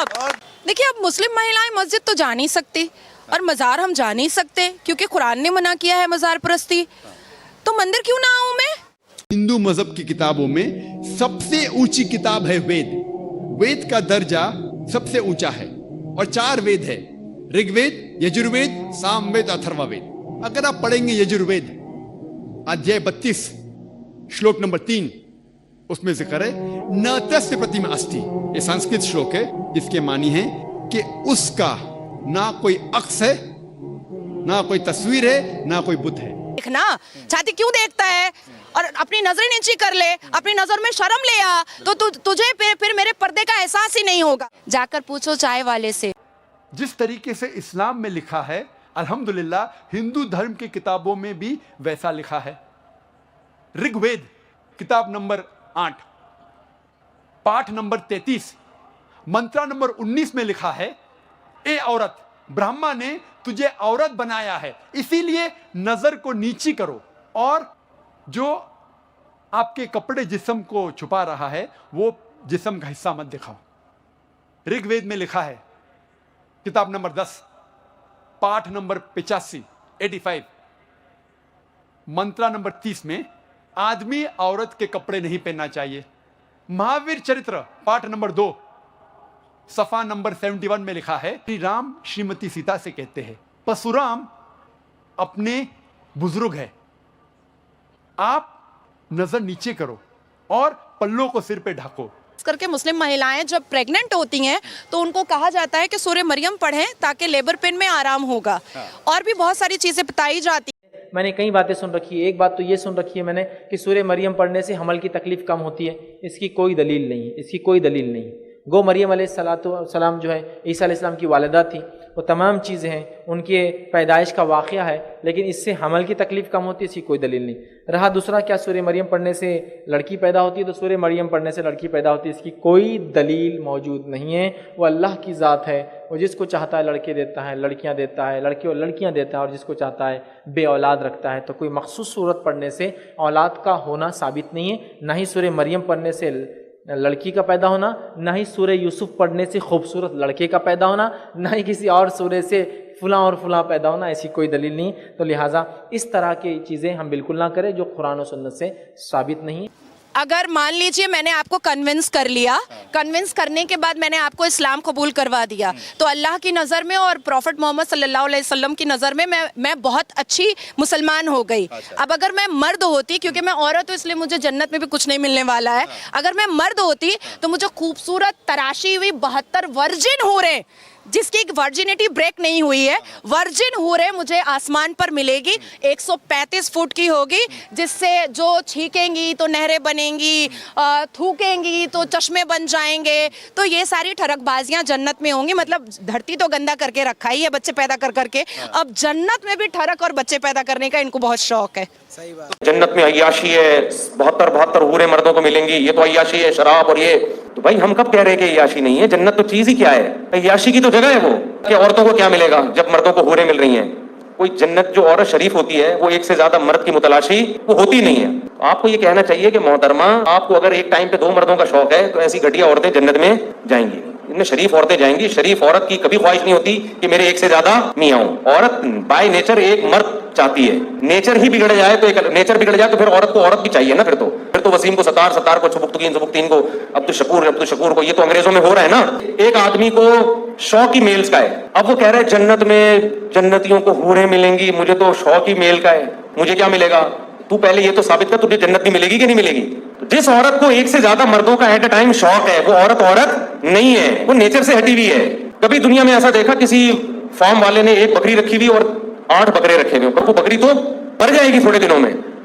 आप? देखिए, अब मुस्लिम महिलाएं मस्जिद तो जा नहीं सकती और मज़ार हम जा नहीं सकते क्योंकि कुरान ने मना किया है मज़ार परस्ती, तो मंदिर क्यों ना आऊं मैं? हिंदू मजहब की किताबों में सबसे ऊंची किताब है वेद। वेद का दर्जा सबसे ऊंचा है और 4 वेद है, ऋग्वेद, यजुर्वेद, सामवेद, अथर्ववेद। अगर आप पढ़ेंगे यजुर्वेद अध्याय 32 श्लोक नंबर 3, उसमें जिक्र है न तस्य प्रतिमा अस्ति। ये संस्कृत श्लोक है जिसके मानी है कि उसका ना कोई अक्स है, ना कोई तस्वीर है, ना कोई बुत है। देखना छाती क्यों देखता है और अपनी नजरें नीची कर ले, अपनी नजर में शर्म ले आ, तो तुझे फिर मेरे पर्दे का एहसास ही नहीं होगा। जाकर पूछो चाय वाले से। जिस तरीके से इस्लाम में लिखा है, अल्हम्दुलिल्लाह हिंदू धर्म की किताबों में भी वैसा लिखा है। ऋग्वेद किताब नंबर 8 पाठ नंबर 33 मंत्रा नंबर 19 में लिखा है, ए औरत, ब्रह्मा ने तुझे औरत बनाया है, इसीलिए नजर को नीची करो और जो आपके कपड़े जिस्म को छुपा रहा है वो जिस्म का हिस्सा मत दिखाओ। ऋग्वेद में लिखा है किताब नंबर 10 पाठ नंबर 85 मंत्रा नंबर 30 में आदमी औरत के कपड़े नहीं पहनना चाहिए। महावीर चरित्र पाठ नंबर 2 सफा नंबर 71 में लिखा है, श्री राम श्रीमती सीता से कहते हैं, परशुराम अपने बुजुर्ग है, आप नजर नीचे करो और पल्लों को सिर पे ढको। करके मुस्लिम महिलाएं जब प्रेग्नेंट होती हैं तो उनको कहा जाता है कि सूरह मरियम पढ़ें ताकि लेबर पेन में आराम होगा। और भी बहुत सारी चीजें बताई जाती। मैंने कई बातें सुन रखी है। एक बात तो ये सुन रखी है मैंने कि सूरह मरियम पढ़ने से हमल की तकलीफ कम होती है। इसकी कोई दलील नहीं, इसकी कोई दलील नहीं। गो मरियम अलैहिस्सलाम जो है ईसा अलैहिस्सलाम की वालिदा थी, वो तमाम चीज़ें हैं, उनके पैदाइश का वाक़या है, लेकिन इससे हमल की तकलीफ़ कम होती है, इसकी कोई दलील नहीं। रहा दूसरा, क्या सूरह मरियम पढ़ने से लड़की पैदा होती है? तो सूरह मरियम पढ़ने से लड़की पैदा होती है, इसकी कोई दलील मौजूद नहीं है। वो अल्लाह की ज़ात है, वो जिसको चाहता है लड़के देता है, लड़कियां देता है, लड़के और लड़कियां देता है, और जिसको चाहता है बे औलाद रखता है। तो कोई मखसूस सूरत पढ़ने से औलाद का होना साबित नहीं है। ना ही सूरह मरियम पढ़ने से लड़की का पैदा होना, ना ही सूरह यूसुफ पढ़ने से खूबसूरत लड़के का पैदा होना, ना ही किसी और सूरह से फुला और फुला पैदा होना, ऐसी कोई दलील नहीं। तो लिहाजा इस तरह की चीज़ें हम बिल्कुल ना करें जो कुरान और सुन्नत से साबित नहीं। अगर मान लीजिए मैंने आपको कन्विंस कर लिया, कन्विंस करने के बाद मैंने आपको इस्लाम कबूल करवा दिया, तो अल्लाह की नज़र में और प्रॉफिट मोहम्मद सल्लल्लाहु अलैहि वसल्लम की नज़र में मैं बहुत अच्छी मुसलमान हो गई। अब अगर मैं मर्द होती, क्योंकि मैं औरत हूँ इसलिए मुझे जन्नत में भी कुछ नहीं मिलने वाला है, अगर मैं मर्द होती तो मुझे खूबसूरत तराशी हुई 72 वर्जिन हो रहे जिसकी वर्जिनिटी ब्रेक नहीं हुई है, वर्जिन हूरें मुझे आसमान पर मिलेगी, 135 फुट की होगी, जिससे जो छीकेंगी तो नहरें बनेंगी, थूकेंगी तो चश्मे बन जाएंगे। तो ये सारी ठरकबाजियां जन्नत में होंगी। मतलब धरती तो गंदा करके रखा ही है बच्चे पैदा कर करके, अब जन्नत में भी ठरक और बच्चे पैदा करने का इनको बहुत शौक है। सही बात। जन्नत में अय्याशी है, 72 हूरें मर्दों को मिलेंगी, ये तो अय्याशी है, शराब और ये। तो भाई हम कब कह रहे हैं कि अय्याशी नहीं है? जन्नत तो चीज ही क्या है? अय्याशी की तो जगह है वो। कि औरतों को क्या मिलेगा जब मर्दों को हूरें मिल रही हैं? कोई जन्नत जो औरत शरीफ होती है वो एक से ज्यादा मर्द की मुतलाशी वो होती नहीं है। आपको ये कहना चाहिए कि मोहतरमा, आपको अगर एक टाइम पे 2 मर्दों का शौक है तो ऐसी घटिया औरतें जन्नत में जाएंगी, इनमें शरीफ औरतें जाएंगी। शरीफ औरत की कभी ख्वाहिश नहीं होती कि मेरे एक से ज्यादा मियां हो। औरत बाय नेचर एक मर्द चाहती है। नेचर ही बिगड़ जाए तो नेचर बिगड़ जाए तो फिर औरत को औरत भी चाहिए ना। फिर तो वसीम को सतार, सतार को सुबुक्तगीन को अब्दुल शकूर को, ये तो अंग्रेजों में हो रहा है ना। एक आदमी को शौक ही मेल्स का है, अब वो कह रहा है जन्नत में जन्नतियों को हूरें मिलेंगी, मुझे तो शौक ही मेल का है, मुझे क्या मिलेगा? तू पहले ये तो साबित कर तुझे जन्नत भी मिलेगी कि नहीं मिलेगी। जिस औरत को एक से ज्यादा मर्दों का एट अ टाइम शौक है वो औरत नहीं है, वो नेचर से हटी हुई है। कभी दुनिया में ऐसा देखा किसी फार्म वाले ने एक बकरी रखी हुई और 8 बकरे रखे हुए? वो बकरी तो मर जाएगी थोड़े दिनों में।